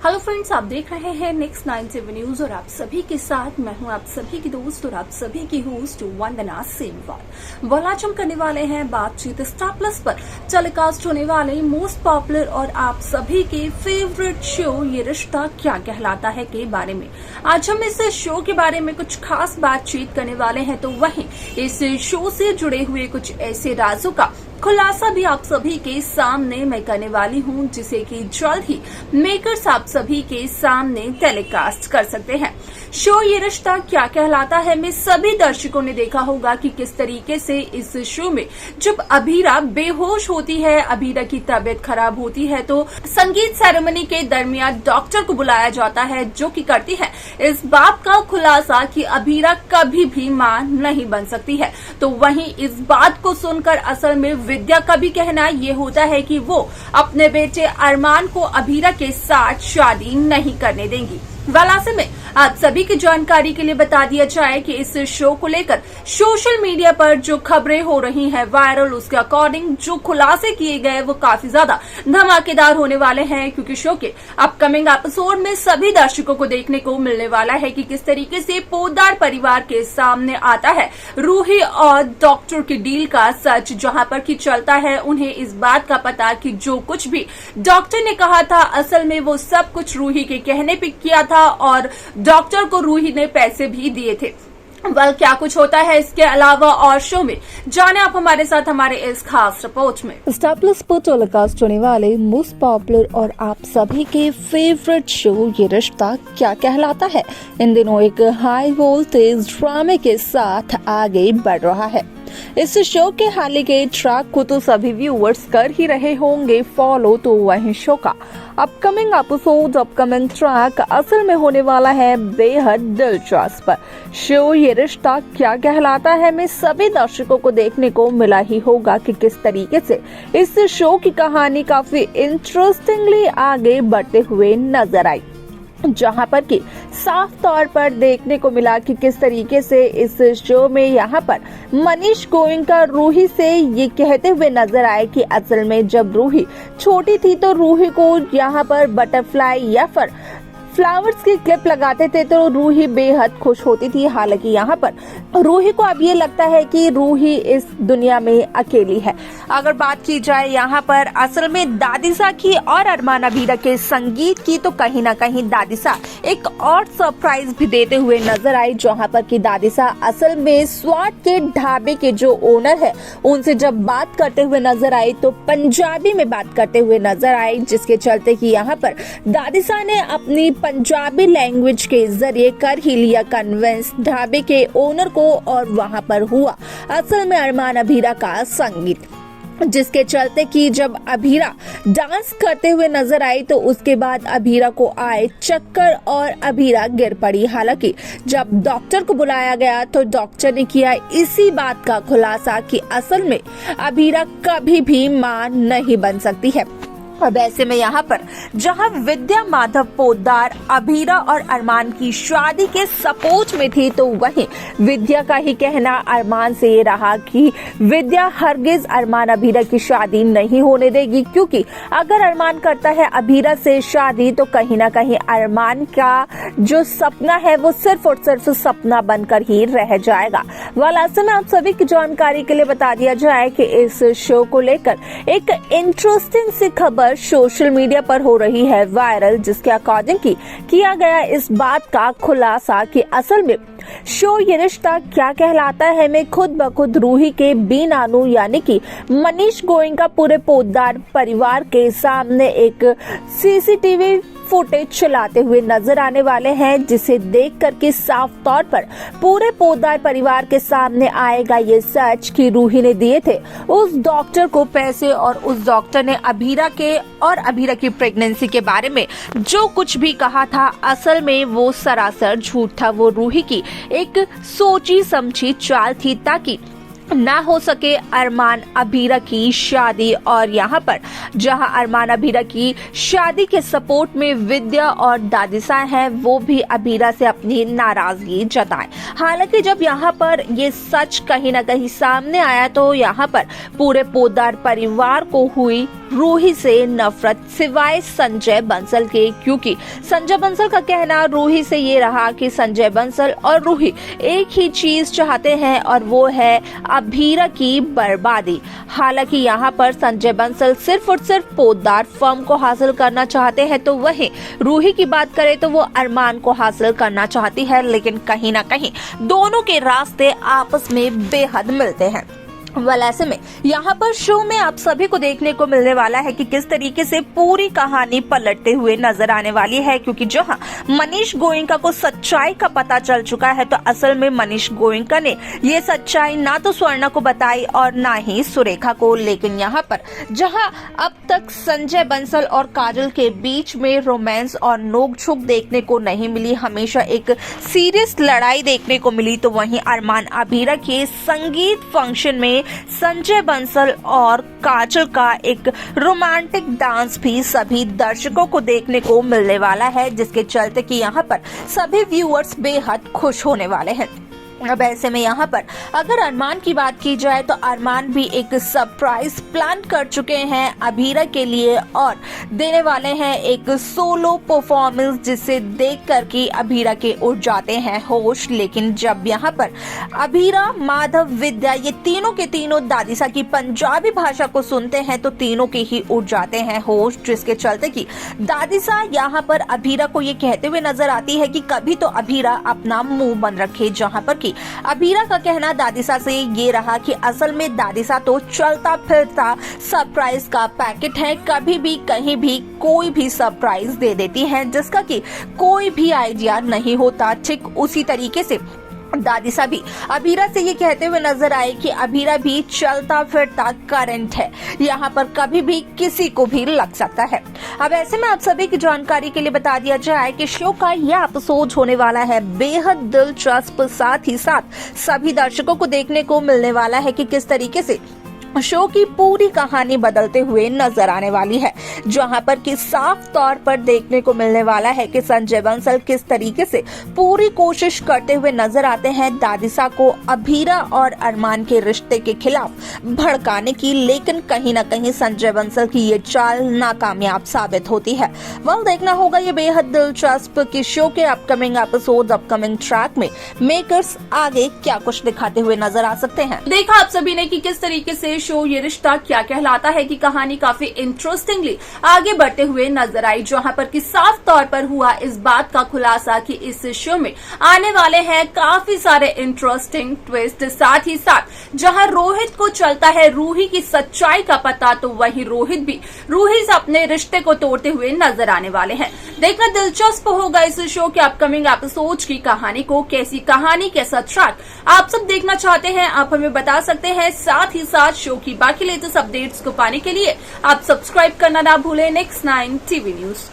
Hello friends, आप देख रहे हैं नेक्स्ट 97 न्यूज और आप सभी के साथ मैं हूं आप सभी की दोस्त और आप सभी की होस्ट वंदना सेमवाल। आज हम करने वाले हैं बातचीत स्टार प्लस पर टेलीकास्ट होने वाले मोस्ट पॉपुलर और आप सभी के फेवरेट शो ये रिश्ता क्या कहलाता है के बारे में। आज हम इस शो के बारे में कुछ खास बातचीत करने वाले हैं, तो वहीं इस शो से जुड़े हुए कुछ ऐसे राजों का खुलासा भी आप सभी के सामने मैं करने वाली हूं, जिसे कि जल्द ही मेकर्स आप सभी के सामने टेलीकास्ट कर सकते हैं। शो ये रिश्ता क्या कहलाता है में सभी दर्शकों ने देखा होगा कि किस तरीके से इस शो में जब अभीरा बेहोश होती है, अभीरा की तबीयत खराब होती है, तो संगीत सेरेमनी के दरमियान डॉक्टर को बुलाया जाता है, जो कि करती है इस बात का खुलासा कि अभीरा कभी भी मां नहीं बन सकती है। तो वहीं इस बात को सुनकर असल में विद्या का भी कहना ये होता है कि वो अपने बेटे अरमान को अभीरा के साथ शादी नहीं करने देंगी। ऐसे में आप सभी की जानकारी के लिए बता दिया जाए कि इस शो को लेकर सोशल मीडिया पर जो खबरें हो रही हैं वायरल, उसके अकॉर्डिंग जो खुलासे किए गए वो काफी ज्यादा धमाकेदार होने वाले हैं, क्योंकि शो के अपकमिंग एपिसोड में सभी दर्शकों को देखने को मिलने वाला है कि किस तरीके से पोद्दार परिवार के सामने आता है रूही और डॉक्टर की डील का सच, जहां पर कि चलता है उन्हें इस बात का पता कि जो कुछ भी डॉक्टर ने कहा था असल में वो सब कुछ रूही के कहने पे किया था और डॉक्टर को रूही ने पैसे भी दिए थे। क्या कुछ होता है इसके अलावा और शो में, जाने आप हमारे साथ हमारे इस खास रिपोर्ट में। स्टार प्लस पर टेलीकास्ट होने वाले मोस्ट पॉपुलर और आप सभी के फेवरेट शो ये रिश्ता क्या कहलाता है इन दिनों एक हाई वोल्टेज ड्रामे के साथ आगे बढ़ रहा है। इस शो के हाल के ट्रैक को तो सभी व्यूअर्स कर ही रहे होंगे फॉलो, तो वहीं शो का अपकमिंग एपिसोड, अपकमिंग ट्रैक असल में होने वाला है बेहद दिलचस्प। शो ये रिश्ता क्या कहलाता है में सभी दर्शकों को देखने को मिला ही होगा कि किस तरीके से इस शो की कहानी काफी इंटरेस्टिंगली आगे बढ़ते हुए नजर आई, जहां पर कि साफ तौर पर देखने को मिला कि किस तरीके से इस शो में यहाँ पर मनीष गोयनका रूही से ये कहते हुए नजर आए कि असल में जब रूही छोटी थी तो रूही को यहाँ पर बटरफ्लाई या फिर फ्लावर्स की क्लिप लगाते थे तो रूही बेहद खुश होती थी। हालांकि यहाँ पर रूही को अब ये लगता है कि रूही इस दुनिया में अकेली है। अगर बात की जाए यहाँ पर असल में दादिसा की और अरमान अभीरा के संगीत की, तो कहीं ना कहीं दादिसा एक और सरप्राइज भी देते हुए नजर आई, जहाँ पर कि दादिसा असल में स्वाद के ढाबे के जो ओनर है उनसे जब बात करते हुए नजर आई तो पंजाबी में बात करते हुए नजर आई, जिसके चलते कि यहाँ पर दादिसा ने अपनी पंजाबी लैंग्वेज के जरिए कर ही लिया कन्विंस ढाबे के ओनर को, और वहां पर हुआ असल में अरमान अभीरा का संगीत, जिसके चलते कि जब अभीरा डांस करते हुए नजर आई तो उसके बाद अभीरा को आए चक्कर और अभीरा गिर पड़ी। हालांकि जब डॉक्टर को बुलाया गया तो डॉक्टर ने किया इसी बात का खुलासा कि असल में अभीरा कभी भी मां नहीं बन सकती है। अब ऐसे में यहाँ पर जहाँ विद्या माधव पोद्दार अभीरा और अरमान की शादी के सपोर्ट में थी, तो वहीं विद्या का ही कहना अरमान से ये रहा कि विद्या हरगिज अरमान अभीरा की शादी नहीं होने देगी, क्योंकि अगर अरमान करता है अभीरा से शादी तो कहीं ना कहीं अरमान का जो सपना है वो सिर्फ और सिर्फ सपना बनकर ही रह जाएगा। ऐसे में आप सभी की जानकारी के लिए बता दिया जाए कि इस शो को लेकर एक इंटरेस्टिंग सी खबर सोशल मीडिया पर हो रही है वायरल, जिसके अकॉर्डिंग किया गया इस बात का खुलासा कि असल में शो ये रिश्ता क्या कहलाता है में खुद ब खुद रूही के बी नानू यानी कि मनीष गोयनका पूरे पोद्दार परिवार के सामने एक सीसीटीवी फुटेज चलाते हुए नजर आने वाले हैं, जिसे देख करके साफ तौर पर पूरे पोद्दार परिवार के सामने आएगा ये सच कि रूही ने दिए थे उस डॉक्टर को पैसे और उस डॉक्टर ने अभीरा के और अभीरा की प्रेगनेंसी के बारे में जो कुछ भी कहा था असल में वो सरासर झूठ था। वो रूही की एक सोची समझी चाल थी ताकि ना हो सके अरमान अबीरा की शादी। और यहाँ पर जहाँ अरमान अबीरा की शादी के सपोर्ट में विद्या और दादिसा हैं, वो भी अबीरा से अपनी नाराजगी जताए। हालांकि जब यहाँ पर ये सच कहीं ना कहीं सामने आया तो यहाँ पर पूरे पोद्दार परिवार को हुई रूही से नफरत, सिवाय संजय बंसल के, क्योंकि संजय बंसल का कहना रूही से ये रहा कि संजय बंसल और रूही एक ही चीज चाहते हैं और वो है अबीरा की बर्बादी। हालांकि यहाँ पर संजय बंसल सिर्फ और सिर्फ पोद्दार फर्म को हासिल करना चाहते हैं, तो वहीं रूही की बात करें तो वो अरमान को हासिल करना चाहती है, लेकिन कहीं ना कहीं दोनों के रास्ते आपस में बेहद मिलते हैं। ऐसे में यहाँ पर शो में आप सभी को देखने को मिलने वाला है कि किस तरीके से पूरी कहानी पलटते हुए नजर आने वाली है, क्योंकि जहाँ मनीष गोयनका को सच्चाई का पता चल चुका है, तो असल में मनीष गोयनका ने ये सच्चाई ना तो स्वर्णा को बताई और ना ही सुरेखा को। लेकिन यहाँ पर जहाँ अब तक संजय बंसल और काजल के बीच में रोमांस और नोकझोंक देखने को नहीं मिली, हमेशा एक सीरियस लड़ाई देखने को मिली, तो वहीं अरमान अबीरा के संगीत फंक्शन में संजय बंसल और काजल का एक रोमांटिक डांस भी सभी दर्शकों को देखने को मिलने वाला है, जिसके चलते कि यहाँ पर सभी व्यूअर्स बेहद खुश होने वाले हैं। अब ऐसे में यहाँ पर अगर अरमान की बात की जाए तो अरमान भी एक सरप्राइज प्लान कर चुके हैं अबीरा के लिए और देने वाले हैं एक सोलो परफॉर्मेंस, जिसे देख कर के अबीरा के उठ जाते हैं होश। लेकिन जब यहाँ पर अबीरा, माधव, विद्या ये तीनों के तीनों दादिसा की पंजाबी भाषा को सुनते हैं तो तीनों के ही उठ जाते हैं होश, जिसके चलते कि दादिसा यहाँ पर अबीरा को ये कहते हुए नजर आती है कि कभी तो अबीरा अपना मुंह बंद रखे। जहाँ पर अबीरा का कहना दादिसा से ये रहा कि असल में दादिसा तो चलता फिरता सरप्राइज का पैकेट है, कभी भी कहीं भी कोई भी सरप्राइज दे देती है, जिसका कि कोई भी आइडिया नहीं होता। ठीक उसी तरीके से दादिसा भी अबीरा से ये कहते हुए नजर आए कि अबीरा भी चलता फिरता करंट है, यहाँ पर कभी भी किसी को भी लग सकता है। अब ऐसे में आप सभी की जानकारी के लिए बता दिया जाए कि शो का यह एपिसोड होने वाला है बेहद दिलचस्प, साथ ही साथ सभी दर्शकों को देखने को मिलने वाला है कि किस तरीके से शो की पूरी कहानी बदलते हुए नजर आने वाली है, जहां पर कि साफ तौर पर देखने को मिलने वाला है कि संजय बंसल किस तरीके से पूरी कोशिश करते हुए नजर आते हैं दादिसा को अबीरा और अरमान के रिश्ते के खिलाफ भड़काने की, लेकिन कहीं ना कहीं संजय बंसल की ये चाल नाकामयाब साबित होती है। देखना होगा ये बेहद दिलचस्प कि शो के अपकमिंग एपिसोड, अपकमिंग ट्रैक में मेकर्स आगे क्या कुछ दिखाते हुए नजर आ सकते हैं। देखा आप सभी ने कि किस तरीके से शो ये रिश्ता क्या कहलाता है की कहानी काफी इंटरेस्टिंगली आगे बढ़ते हुए नजर आई, जहां पर कि साफ तौर पर हुआ इस बात का खुलासा कि इस शो में आने वाले हैं काफी सारे इंटरेस्टिंग ट्विस्ट। साथ ही साथ जहां रोहित को चलता है रूही की सच्चाई का पता, तो वहीं रोहित भी रूही से अपने रिश्ते को तोड़ते हुए नजर आने वाले हैं। देखना दिलचस्प होगा इस शो के अपकमिंग एपिसोड की कहानी को, कैसी कहानी, कैसा ट्रैक आप सब देखना चाहते हैं आप हमें बता सकते हैं। साथ ही साथ शो की बाकी लेटेस्ट अपडेट्स को पाने के लिए आप सब्सक्राइब करना ना भूलें नेक्स्ट 9 टीवी न्यूज।